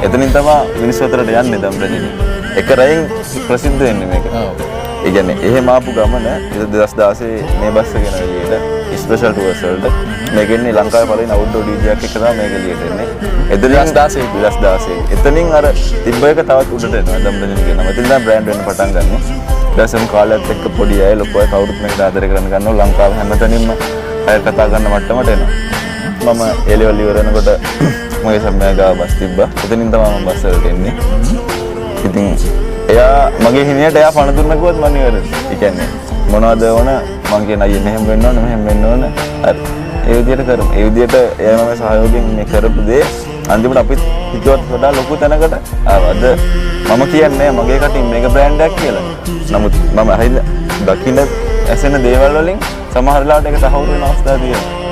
එතනින් තමයි මිනිස්සු අතරට යන්නේ දම්රජිනී. එක රයින් ප්‍රසිද්ධ වෙන්නේ මේක. ඒ කියන්නේ එහෙම ආපු ගමන 2016 මේ බස් එක ගෙන එළියට ස්පෙෂල් ටුවර්ස් වලට මේකෙන්නේ ලංකාවේ පළවෙනි අවුට්ඩෝර් ඩීජේ එකක් එක තමයි මේක එළියට එන්නේ. 2016. එතනින් අර තිබ්බ එක තවත් උඩට එනවා දම්රජිනී කියනවා. එතෙන් තමයි බ්‍රෑන්ඩ් වෙන්න පටන් ගන්නෙ. දැසම් කාලයත් එක්ක පොඩි අය ලොකු අය කවුරුත් මේකට ආදරය කරන්න ගන්නවා. ලංකාවේ හැමතැනින්ම අය කතා කරන මට්ටමට එනවා. මම ඒ ලෙවල් ඉවර වෙනකොට මගේ සම්මයා ගාව බස් තිබ්බා. එතනින් තමයි මම බස් වලට එන්නේ. ඉතින් එයා මගේ හිණයට එයා පණ දුන්න කිව්වොත් මම ඉවරයි. ඒ කියන්නේ මොනවද ඕන මං කියන අයියේ මෙහෙම වෙන්න ඕන මෙහෙම වෙන්න ඕන. හරි. ඒ විදිහට කරමු. ඒ විදිහට එයා මම සහයෝගයෙන් මේ කරපු දේ අන්තිමට අපිත් හිතුවත් වඩා ලොකු තැනකට ආවද මම කියන්නේ මගේ කටින් මේක බ්‍රෑන්ඩ් එකක් කියලා. නමුත් මම හරිද දකින්න ඇසෙන දේවල් වලින් සමහර වෙලාවට ඒක තහවුරු වෙන අවස්ථා තියෙනවා.